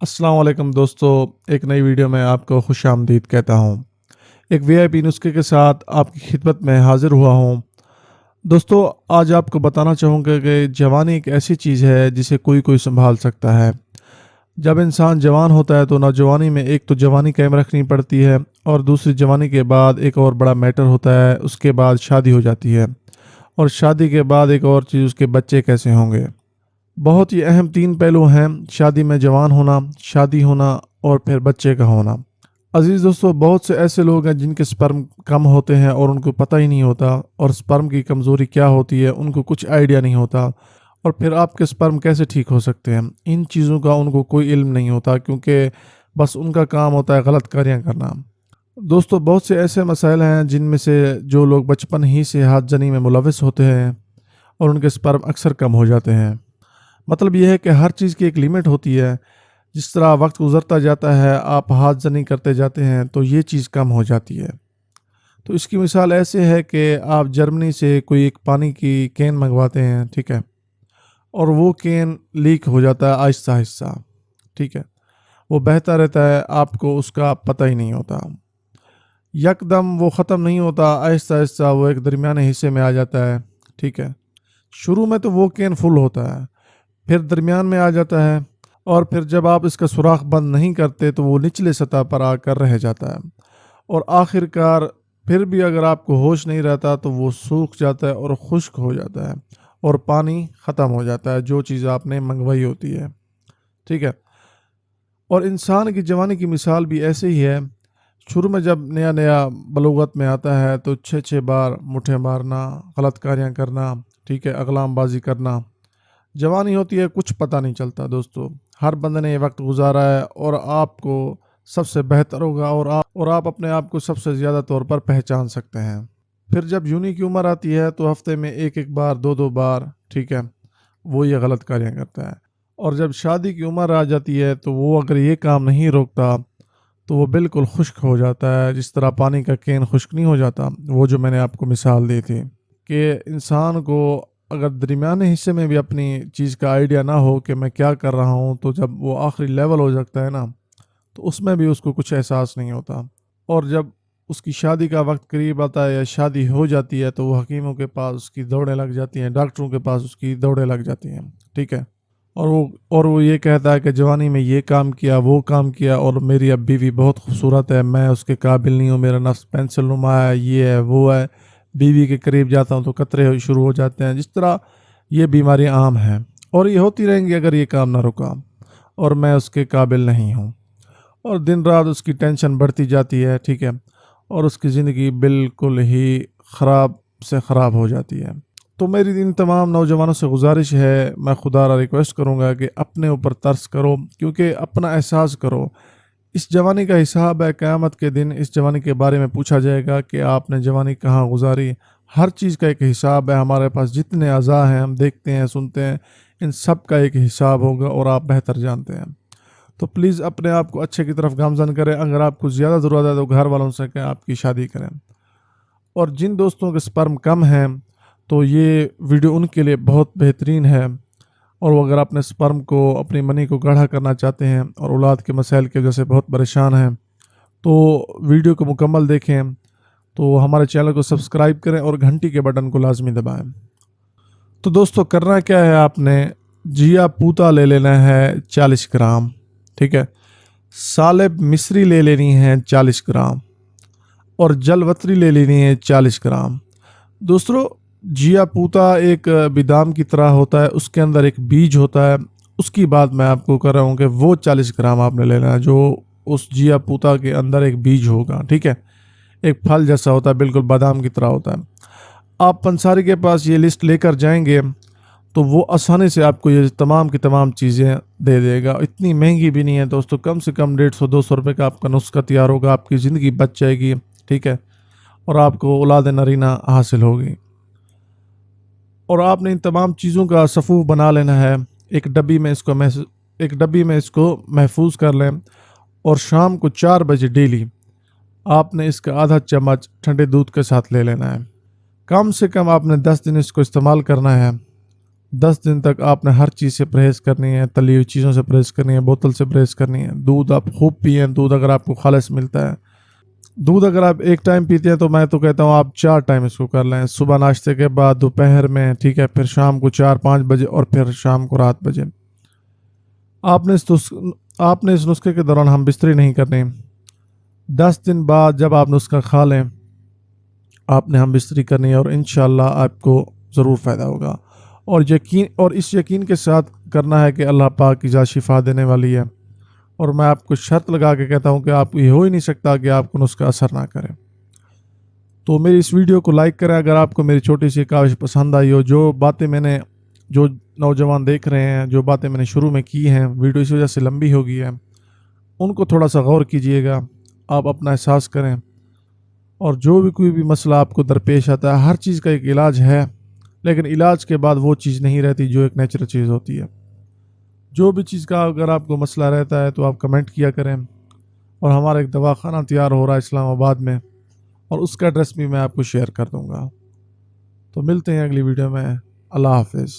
अस्सलाम वालेकुम दोस्तों, एक नई वीडियो में आपको खुश आमदीद कहता हूँ। एक वीआईपी नुस्खे के साथ आपकी खिदमत में हाज़िर हुआ हूँ। दोस्तों, आज आपको बताना चाहूँगा कि जवानी एक ऐसी चीज़ है जिसे कोई-कोई सँभाल सकता है। जब इंसान जवान होता है तो नौजवानी में एक तो जवानी कायम रखनी पड़ती है और दूसरी जवानी के बाद एक और बड़ा मैटर होता है, उसके बाद शादी हो जाती है और शादी के बाद एक और चीज़ उसके बच्चे कैसे होंगे। बहुत ही अहम 3 पहलू हैं शादी में जवान होना, शादी होना और फिर बच्चे का होना। अज़ीज़ दोस्तों, बहुत से ऐसे लोग हैं जिनके स्पर्म कम होते हैं और उनको पता ही नहीं होता और स्पर्म की कमज़ोरी क्या होती है उनको कुछ आइडिया नहीं होता और फिर आपके स्पर्म कैसे ठीक हो सकते हैं। इन चीज़ों का उनको कोई इल्म नहीं होता क्योंकि बस उनका काम होता है गलत कार्य करना। दोस्तों, बहुत से ऐसे मसाइल हैं जिनमें से जो लोग बचपन ही से हाथजनी में मुलविस होते हैं और उनके स्पर्म अक्सर कम हो जाते हैं। मतलब ये है कि हर चीज़ की एक लिमिट होती है। जिस तरह वक्त गुज़रता जाता है, आप हाथजनी करते जाते हैं तो ये चीज़ कम हो जाती है। तो इसकी मिसाल ऐसे है कि आप जर्मनी से कोई एक पानी की कैन मंगवाते हैं, ठीक है? और वो कैन लीक हो जाता है आहिस्ता-आहिस्ता, ठीक है? वो बहता रहता है, आपको उसका पता ही नहीं होता। यकदम वो ख़त्म नहीं होता, आहिस्ता-आहिस्ता वो एक दरमियाने हिस्से में आ जाता है, ठीक है? शुरू में तो वो कैन फुल होता है, फिर दरमियान में आ जाता है और फिर जब आप इसका सुराख बंद नहीं करते तो वो निचले सतह पर आकर रह जाता है और आखिरकार फिर भी अगर आपको होश नहीं रहता तो वो सूख जाता है और खुश्क हो जाता है और पानी ख़त्म हो जाता है जो चीज़ आपने मंगवाई होती है, ठीक है। और इंसान की जवानी की मिसाल भी ऐसे ही है। शुरू में जब नया नया बलूगत में आता है तो 6 बार मुठ्ठे मारना, गलत कार्याँ करना, ठीक है, अगलाम बाजी करना। जवानी होती है, कुछ पता नहीं चलता दोस्तों। हर बंदे ने ये वक्त गुजारा है और आपको सबसे बेहतर होगा और आप अपने आप को सबसे ज़्यादा तौर पर पहचान सकते हैं। फिर जब यूनी की उम्र आती है तो हफ्ते में एक एक बार 2 2 बार, ठीक है, वो ये गलत कार्य करता है। और जब शादी की उम्र आ जाती है तो वो अगर ये काम नहीं रोकता तो वो बिल्कुल खुश्क हो जाता है, जिस तरह पानी का कैन खुश्क नहीं हो जाता। वो जो मैंने आपको मिसाल दी थी कि इंसान को अगर दरमियाने हिस्से में भी अपनी चीज़ का आइडिया ना हो कि मैं क्या कर रहा हूँ, तो जब वो आखिरी लेवल हो सकता है ना, तो उसमें भी उसको कुछ एहसास नहीं होता। और जब उसकी शादी का वक्त करीब आता है या शादी हो जाती है तो वो हकीमों के पास उसकी दौड़ें लग जाती हैं, डॉक्टरों के पास उसकी दौड़ें लग जाती हैं, ठीक है। और वो ये कहता है कि जवानी में ये काम किया, वो काम किया और मेरी अब बीवी बहुत खूबसूरत है, मैं उसके काबिल नहीं हूँ, मेरा नफ्स पेंसिल नुमा है, ये है, वो है। बीवी के करीब जाता हूँ तो कतरे शुरू हो जाते हैं। जिस तरह ये बीमारियाँ आम हैं और ये होती रहेंगी अगर ये काम ना रुका और मैं उसके काबिल नहीं हूँ। और दिन रात उसकी टेंशन बढ़ती जाती है, ठीक है, और उसकी ज़िंदगी बिल्कुल ही ख़राब से ख़राब हो जाती है। तो मेरी इन तमाम नौजवानों से गुजारिश है, मैं खुदारा रिक्वेस्ट करूँगा कि अपने ऊपर तरस करो, क्योंकि अपना एहसास करो। इस जवानी का हिसाब है, क़यामत के दिन इस जवानी के बारे में पूछा जाएगा कि आपने जवानी कहाँ गुजारी। हर चीज़ का एक हिसाब है। हमारे पास जितने अज़ा हैं, हम देखते हैं, सुनते हैं, इन सब का एक हिसाब होगा और आप बेहतर जानते हैं। तो प्लीज़ अपने आप को अच्छे की तरफ गामज़न करें। अगर आपको ज़्यादा ज़रूरत है तो घर वालों से कहें आपकी शादी करें। और जिन दोस्तों के स्पर्म कम हैं तो ये वीडियो उनके लिए बहुत बेहतरीन है। और वो अगर अपने स्पर्म को, अपनी मनी को गाढ़ा करना चाहते हैं और औलाद के मसाइल की वजह से बहुत परेशान हैं, तो वीडियो को मुकम्मल देखें। तो हमारे चैनल को सब्सक्राइब करें और घंटी के बटन को लाजमी दबाएं। तो दोस्तों, करना क्या है, आपने जिया पूता ले लेना है 40 ग्राम, ठीक है, सालेब मिश्री ले लेनी है 40 ग्राम और जलवतरी ले लेनी है 40 ग्राम। दोस्तों, जिया पूता एक बादाम की तरह होता है, उसके अंदर एक बीज होता है। उसकी बात मैं आपको कर रहा हूँ कि वो 40 ग्राम आपने लेना है, जो उस जिया पूता के अंदर एक बीज होगा, ठीक है, एक फल जैसा होता है, बिल्कुल बादाम की तरह होता है। आप पंसारी के पास ये लिस्ट लेकर जाएंगे तो वो आसानी से आपको ये तमाम की तमाम चीज़ें दे देगा। इतनी महंगी भी नहीं है दोस्तों, कम से कम 150-200 रुपये का आपका नुस्खा तैयार होगा, आपकी ज़िंदगी बच जाएगी, ठीक है, और आपको औलाद नरीना हासिल होगी। और आपने इन तमाम चीज़ों का सफ़ूफ बना लेना है। एक डब्बी में इसको महफूज कर लें और शाम को 4 बजे डेली आपने इसका आधा चम्मच ठंडे दूध के साथ ले लेना है। कम से कम आपने 10 दिन इसको इस्तेमाल करना है 10 दिन तक आपने हर चीज़ से परहेज़ करनी है, तली हुई चीज़ों से परहेज़ करनी है, बोतल से परहेज़ करनी है। दूध आप खूब पिएँ, दूध अगर आपको खालिस मिलता है। दूध अगर आप एक टाइम पीते हैं तो मैं तो कहता हूँ आप 4 टाइम इसको कर लें। सुबह नाश्ते के बाद, दोपहर में, ठीक है, फिर शाम को 4-5 बजे और फिर शाम को रात बजे। आपने इस नुस्खे के दौरान हम बिस्तरी नहीं करनी। 10 दिन बाद जब आप नुस्खा खा लें, आपने हम बिस्तरी करनी है और इंशाल्लाह आपको ज़रूर फ़ायदा होगा। और इस यकीन के साथ करना है कि अल्लाह पाक की ज़ात शिफा देने वाली है। और मैं आपको शर्त लगा के कहता हूँ कि आप ये हो ही नहीं सकता कि आपको नुस्खा असर ना करे। तो मेरी इस वीडियो को लाइक करें अगर आपको मेरी छोटी सी काविश पसंद आई हो। जो नौजवान देख रहे हैं, जो बातें मैंने शुरू में की हैं, वीडियो इस वजह से लंबी हो गई है, उनको थोड़ा सा गौर कीजिएगा। आप अपना एहसास करें। और जो भी कोई भी मसला आपको दरपेश आता है, हर चीज़ का एक इलाज है, लेकिन इलाज के बाद वो चीज़ नहीं रहती जो एक नेचुरल चीज़ होती है। जो भी चीज़ का अगर आपको मसला रहता है तो आप कमेंट किया करें। और हमारा एक दवाखाना तैयार हो रहा है इस्लामाबाद में, और उसका एड्रेस भी मैं आपको शेयर कर दूंगा। तो मिलते हैं अगली वीडियो में। अल्लाह हाफिज़।